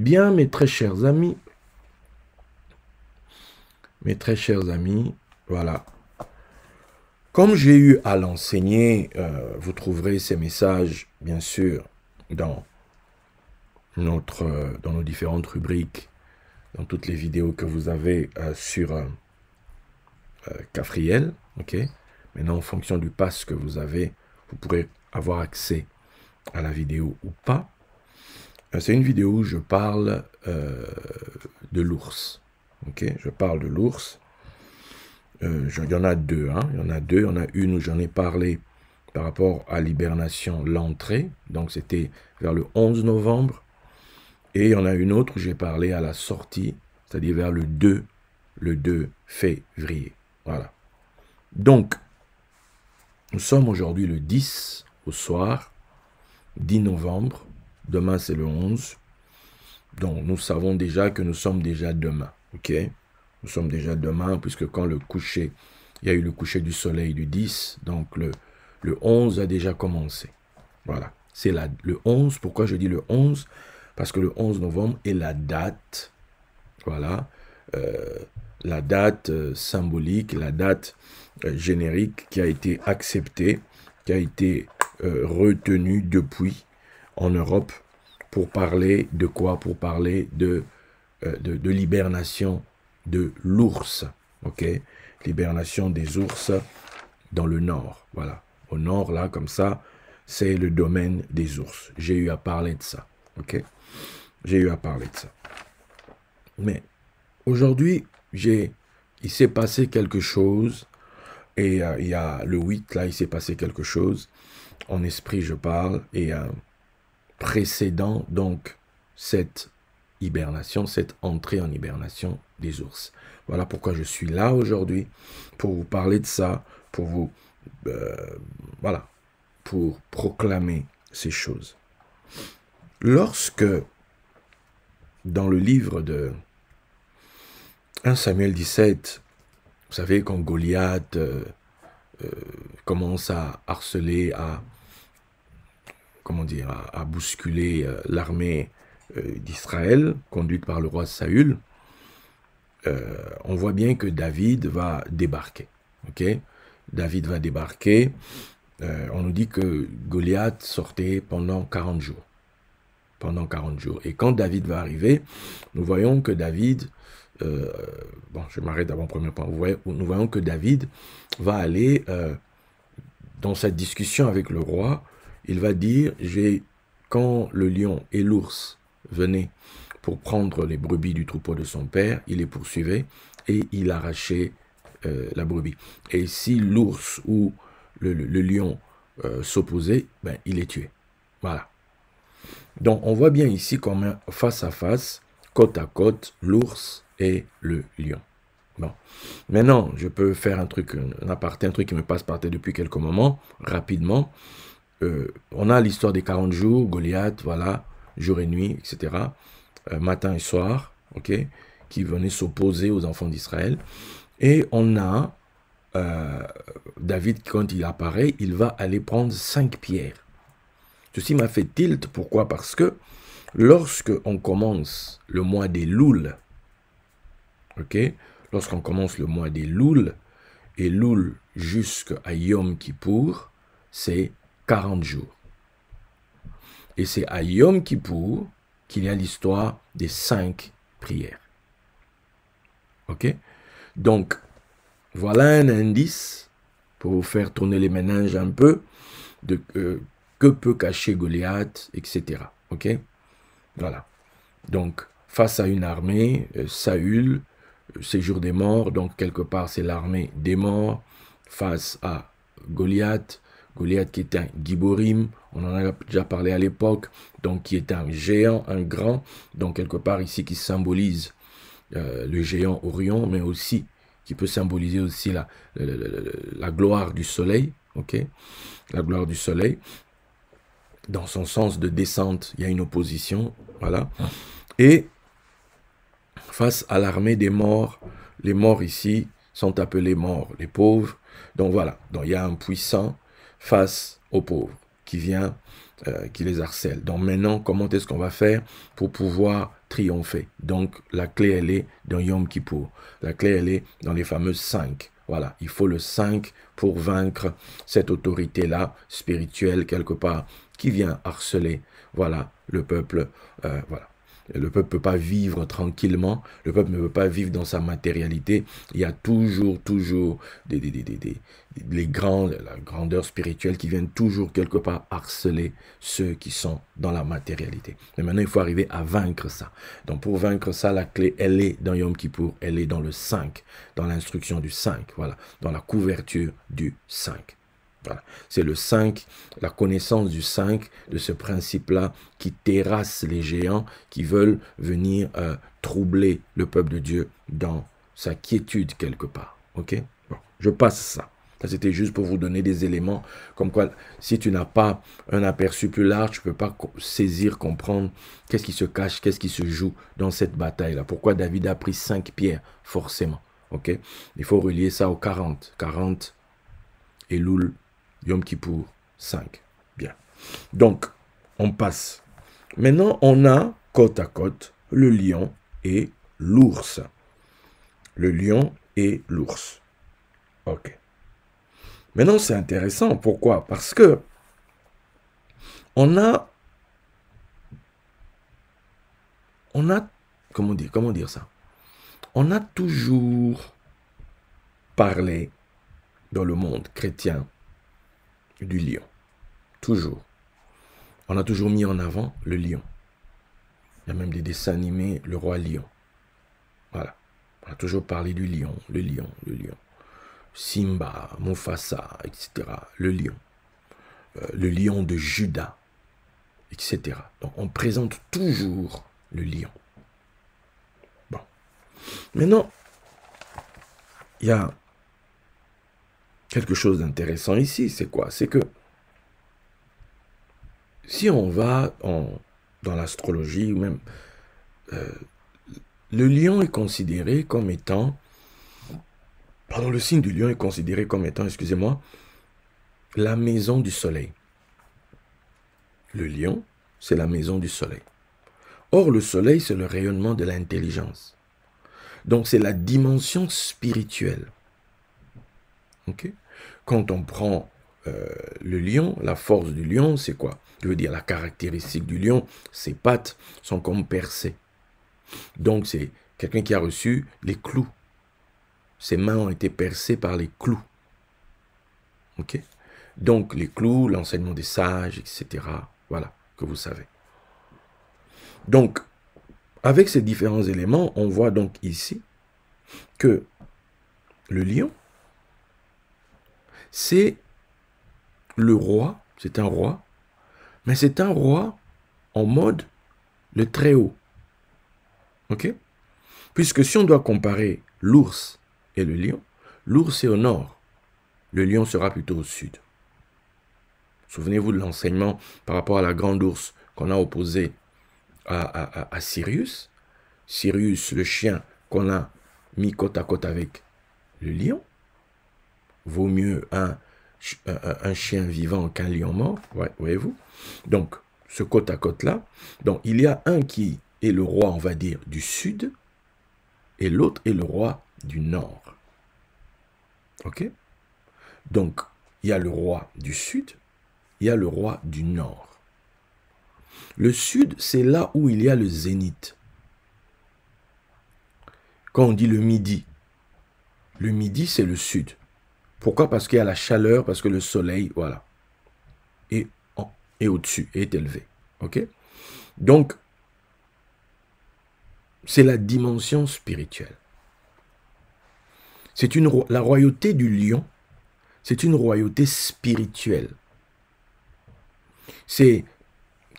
bien, mes très chers amis, voilà. Comme j'ai eu à l'enseigner, vous trouverez ces messages, bien sûr, dans dans nos différentes rubriques, dans toutes les vidéos que vous avez sur Cafriel, ok. Maintenant, en fonction du pass que vous avez, vous pourrez avoir accès à la vidéo ou pas. C'est une vidéo où je parle de l'ours, ok. Je parle de l'ours. Il y en a deux, hein. Il y en a deux. Il y en a une où j'en ai parlé par rapport à l'hibernation, l'entrée. Donc, c'était vers le 11 novembre. Et il y en a une autre où j'ai parlé à la sortie, c'est-à-dire vers le 2 février. Voilà. Donc, nous sommes aujourd'hui le 10 au soir, 10 novembre. Demain, c'est le 11. Donc, nous savons déjà que nous sommes déjà demain. Ok? Nous sommes déjà demain, puisque quand le coucher, il y a eu le coucher du soleil du 10, donc le 11 a déjà commencé. Voilà. C'est le 11. Pourquoi je dis le 11? Parce que le 11 novembre est la date, voilà, la date symbolique, la date générique qui a été acceptée, qui a été retenue depuis en Europe pour parler de quoi? Pour parler de l'hibernation de l'ours, ok? L'hibernation des ours dans le nord, voilà. Au nord, là, comme ça, c'est le domaine des ours. J'ai eu à parler de ça, ok? J'ai eu à parler de ça. Mais aujourd'hui, il s'est passé quelque chose, et il y a le 8, là, il s'est passé quelque chose, en esprit je parle, et précédant donc cette hibernation, cette entrée en hibernation des ours. Voilà pourquoi je suis là aujourd'hui, pour vous parler de ça, pour vous, voilà, pour proclamer ces choses. Lorsque, dans le livre de 1 Samuel 17, vous savez, quand Goliath commence à harceler, à bousculer l'armée d'Israël, conduite par le roi Saül, on voit bien que David va débarquer. Ok? David va débarquer. On nous dit que Goliath sortait pendant 40 jours. Pendant 40 jours. Et quand David va arriver, nous voyons que David, bon, je m'arrête d'abord premier point. Nous voyons que David va aller dans cette discussion avec le roi. Il va dire, quand le lion et l'ours venaient pour prendre les brebis du troupeau de son père, il les poursuivait et il arrachait la brebis. Et si l'ours ou le lion s'opposait, ben, il les tuait. Voilà. Donc, on voit bien ici comme face à face, côte à côte, l'ours et le lion. Bon. Maintenant, je peux faire un truc, un aparté, un truc qui me passe par tête depuis quelques moments, rapidement. On a l'histoire des 40 jours, Goliath, voilà, jour et nuit, etc. Matin et soir, ok, qui venaient s'opposer aux enfants d'Israël. Et on a David, quand il apparaît, il va aller prendre 5 pierres. Ceci m'a fait tilt, pourquoi? Parce que lorsque on commence le mois des Louls, ok, lorsqu'on commence le mois des Louls, et Loul jusqu'à Yom Kippour, c'est 40 jours. Et c'est à Yom Kippour qu'il y a l'histoire des 5 prières. Ok? Donc, voilà un indice pour vous faire tourner les méninges un peu de que peut cacher Goliath, etc. Ok? Voilà. Donc, face à une armée, Saül, séjour des morts, donc quelque part c'est l'armée des morts, face à Goliath, Goliath qui est un Giborim, on en a déjà parlé à l'époque, donc qui est un géant, un grand, donc quelque part ici qui symbolise le géant Orion, mais aussi qui peut symboliser aussi la gloire du soleil, ok, la gloire du soleil. Dans son sens de descente, il y a une opposition, voilà. Et face à l'armée des morts, les morts ici sont appelés morts, les pauvres. Donc voilà, donc il y a un puissant face aux pauvres qui vient, qui les harcèle. Donc maintenant, comment est-ce qu'on va faire pour pouvoir triompher. Donc, la clé, elle est dans Yom Kippour. La clé, elle est dans les fameux 5. Voilà, il faut le 5 pour vaincre cette autorité-là, spirituelle, quelque part, qui vient harceler, voilà, le peuple, voilà. Le peuple ne peut pas vivre tranquillement, le peuple ne peut pas vivre dans sa matérialité. Il y a toujours les la grandeur spirituelle qui viennent toujours quelque part harceler ceux qui sont dans la matérialité. Mais maintenant, il faut arriver à vaincre ça. Donc, pour vaincre ça, la clé, elle est dans Yom Kippour, elle est dans le 5, dans l'instruction du 5, voilà, dans la couverture du 5. Voilà. C'est le 5, la connaissance du 5, de ce principe-là qui terrasse les géants qui veulent venir troubler le peuple de Dieu dans sa quiétude quelque part. Ok? Bon, je passe ça. Ça, c'était juste pour vous donner des éléments comme quoi, si tu n'as pas un aperçu plus large, tu ne peux pas saisir, comprendre qu'est-ce qui se cache, qu'est-ce qui se joue dans cette bataille-là. Pourquoi David a pris 5 pierres, forcément. Ok? Il faut relier ça aux 40. 40 Elul, Yom Kippour, 5. Bien. Donc, on passe. Maintenant, on a côte à côte le lion et l'ours. Le lion et l'ours. Ok. Maintenant, c'est intéressant. Pourquoi? Parce que on a, comment dire ça? On a toujours parlé dans le monde chrétien du lion. Toujours. On a toujours mis en avant le lion. Il y a même des dessins animés, le roi lion. Voilà. On a toujours parlé du lion, le lion, le lion. Simba, Mufasa, etc. Le lion de Juda, etc. Donc on présente toujours le lion. Bon. Maintenant, il y a quelque chose d'intéressant ici, c'est quoi? C'est que si on va dans l'astrologie, ou même, le lion est considéré comme étant, pardon, le signe du lion est considéré comme étant, excusez-moi, la maison du soleil. Le lion, c'est la maison du soleil. Or, le soleil, c'est le rayonnement de l'intelligence. Donc, c'est la dimension spirituelle. Okay? Quand on prend le lion, la force du lion, c'est quoi? Je veux dire, la caractéristique du lion, ses pattes sont comme percées. Donc, c'est quelqu'un qui a reçu les clous. Ses mains ont été percées par les clous. Ok? Donc, les clous, l'enseignement des sages, etc. Voilà, que vous savez. Donc, avec ces différents éléments, on voit donc ici que le lion, c'est le roi, c'est un roi, mais c'est un roi en mode le très haut. Ok? Puisque si on doit comparer l'ours et le lion, l'ours est au nord, le lion sera plutôt au sud. Souvenez-vous de l'enseignement par rapport à la grande ours qu'on a opposé à Sirius. Sirius, le chien qu'on a mis côte à côte avec le lion. Vaut mieux un chien vivant qu'un lion mort, ouais, voyez-vous. Donc, ce côte à côte-là, donc il y a un qui est le roi, on va dire, du sud, et l'autre est le roi du nord. Ok? Donc, il y a le roi du sud, il y a le roi du nord. Le sud, c'est là où il y a le zénith. Quand on dit le midi, c'est le sud. Pourquoi? Parce qu'il y a la chaleur, parce que le soleil, voilà, est au-dessus, est élevé. Ok? Donc, c'est la dimension spirituelle. La royauté du lion, c'est une royauté spirituelle. C'est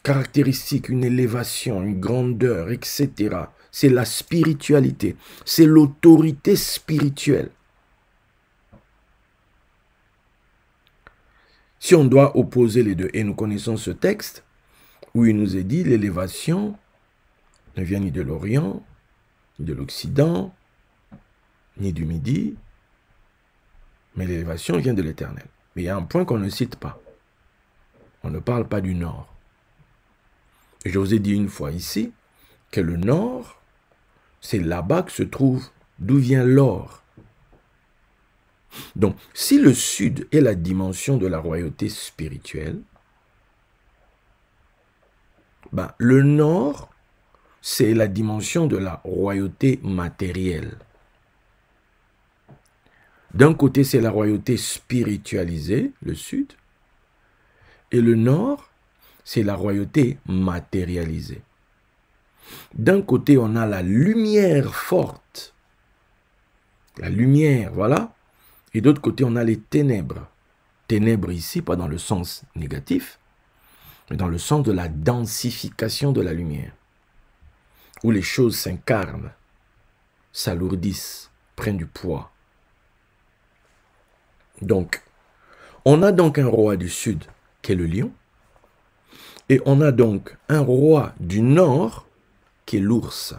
caractéristique, une élévation, une grandeur, etc. C'est la spiritualité, c'est l'autorité spirituelle. Si on doit opposer les deux, et nous connaissons ce texte, où il nous est dit, l'élévation ne vient ni de l'Orient, ni de l'Occident, ni du Midi, mais l'élévation vient de l'Éternel. Mais il y a un point qu'on ne cite pas. On ne parle pas du Nord. Et je vous ai dit une fois ici que le nord, c'est là-bas que se trouve d'où vient l'or. Donc, si le sud est la dimension de la royauté spirituelle, ben, le nord, c'est la dimension de la royauté matérielle. D'un côté, c'est la royauté spiritualisée, le sud, et le nord, c'est la royauté matérialisée. D'un côté, on a la lumière forte, la lumière, voilà, et d'autre côté, on a les ténèbres. Ténèbres ici, pas dans le sens négatif, mais dans le sens de la densification de la lumière, où les choses s'incarnent, s'alourdissent, prennent du poids. Donc, on a donc un roi du sud qui est le lion, et on a donc un roi du nord qui est l'ours.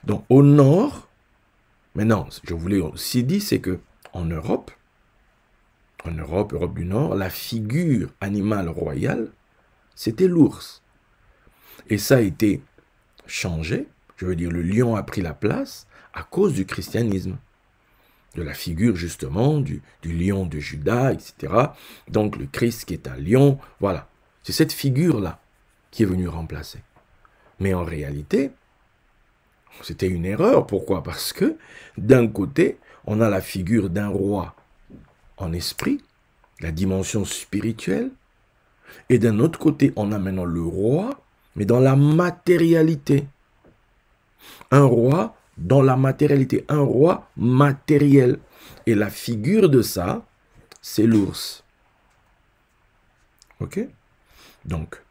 Donc, au nord, maintenant, je voulais aussi dire, c'est que en Europe du Nord, la figure animale royale, c'était l'ours. Et ça a été changé, je veux dire, le lion a pris la place à cause du christianisme, de la figure justement du lion de Juda, etc. Donc le Christ qui est un lion, voilà. C'est cette figure-là qui est venue remplacer. Mais en réalité, c'était une erreur. Pourquoi? Parce que d'un côté, on a la figure d'un roi en esprit, la dimension spirituelle, et d'un autre côté, on a maintenant le roi, mais dans la matérialité. Un roi dans la matérialité, un roi matériel. Et la figure de ça, c'est l'ours. Ok? Donc,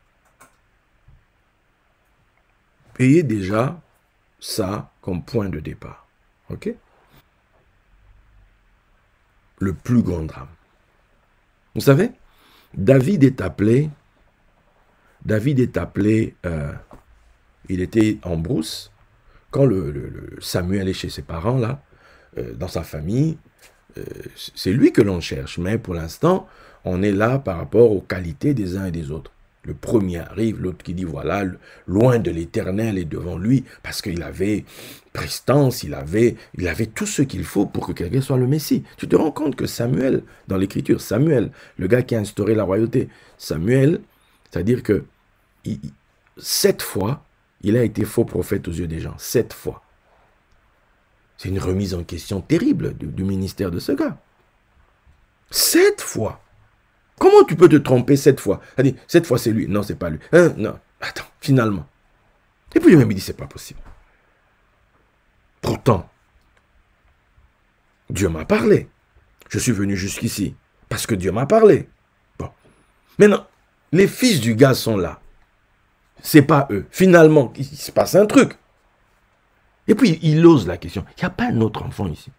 ayez déjà ça comme point de départ. Ok? Le plus grand drame. Vous savez, David est appelé, il était en brousse, quand Samuel est chez ses parents, là, dans sa famille, c'est lui que l'on cherche. Mais pour l'instant, on est là par rapport aux qualités des uns et des autres. Le premier arrive, l'autre qui dit, voilà, loin de l'Éternel est devant lui, parce qu'il avait prestance, il avait tout ce qu'il faut pour que quelqu'un soit le Messie. Tu te rends compte que Samuel, dans l'Écriture, Samuel, le gars qui a instauré la royauté, Samuel, c'est-à-dire que 7 fois, il a été faux prophète aux yeux des gens. 7 fois. C'est une remise en question terrible du ministère de ce gars. 7 fois. Comment tu peux te tromper 7 fois? C'est-à-dire, 7 fois c'est lui. Non, c'est pas lui. Non. Attends, finalement. Et puis lui-même, il dit, c'est pas possible. Pourtant, Dieu m'a parlé. Je suis venu jusqu'ici parce que Dieu m'a parlé. Bon. Maintenant, les fils du gars sont là. C'est pas eux. Finalement, il se passe un truc. Et puis, il ose la question. Il n'y a pas un autre enfant ici.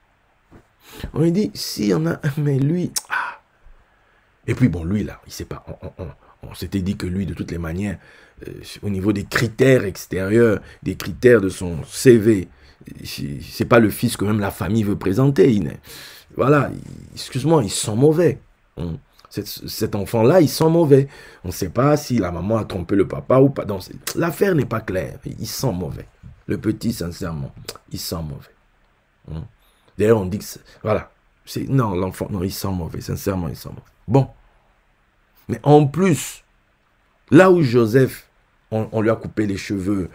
On lui dit, s'il y en a un, mais lui... Ah. Et puis, bon, lui, là, il sait pas. On s'était dit que lui, de toutes les manières, au niveau des critères extérieurs, des critères de son CV, c'est pas le fils que même la famille veut présenter. Voilà, excuse-moi, il sent mauvais. Cet enfant-là, il sent mauvais. On ne sait pas si la maman a trompé le papa ou pas. L'affaire n'est pas claire. Il sent mauvais. Le petit, sincèrement, il sent mauvais. D'ailleurs, on dit que... Voilà. Non, l'enfant, non, il sent mauvais. Sincèrement, il sent mauvais. Bon. Mais en plus, là où Joseph, on lui a coupé les cheveux,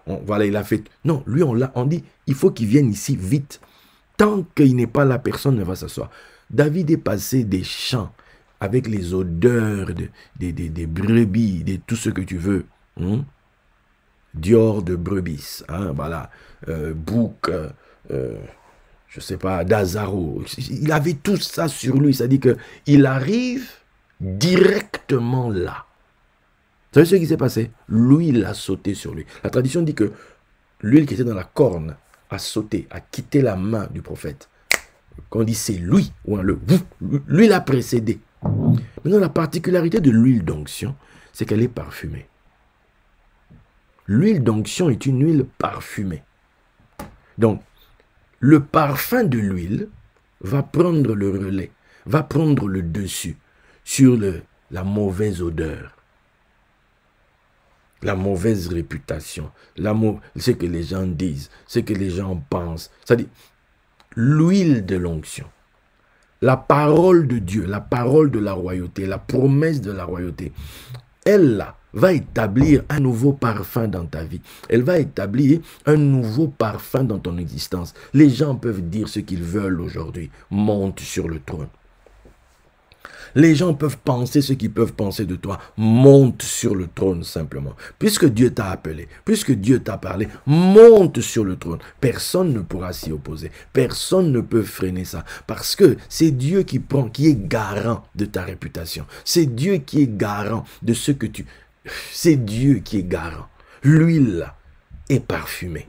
voilà, il a fait... Non, lui, on dit, il faut qu'il vienne ici vite. Tant qu'il n'est pas là, personne ne va s'asseoir. David est passé des champs avec les odeurs des brebis, de tout ce que tu veux. Dior de brebis, voilà, bouc, je sais pas, d'Azaro. Il avait tout ça sur lui, c'est-à-dire qu'il arrive directement là. Vous savez ce qui s'est passé? L'huile a sauté sur lui. La tradition dit que l'huile qui était dans la corne a sauté, a quitté la main du prophète. Quand on dit c'est lui, ou l'huile a précédé. Maintenant, la particularité de l'huile d'onction, c'est qu'elle est parfumée. L'huile d'onction est une huile parfumée. Donc, le parfum de l'huile va prendre le relais, va prendre le dessus sur la mauvaise odeur. la mauvaise réputation, ce que les gens disent, ce que les gens pensent. C'est-à-dire, l'huile de l'onction, la parole de Dieu, la parole de la royauté, la promesse de la royauté, elle là, va établir un nouveau parfum dans ta vie. Elle va établir un nouveau parfum dans ton existence. Les gens peuvent dire ce qu'ils veulent aujourd'hui. Monte sur le trône. Les gens peuvent penser ce qu'ils peuvent penser de toi. Monte sur le trône simplement. Puisque Dieu t'a appelé, puisque Dieu t'a parlé, monte sur le trône. Personne ne pourra s'y opposer. Personne ne peut freiner ça. Parce que c'est Dieu qui prend, qui est garant de ta réputation. C'est Dieu qui est garant de ce que tu... C'est Dieu qui est garant. L'huile est parfumée.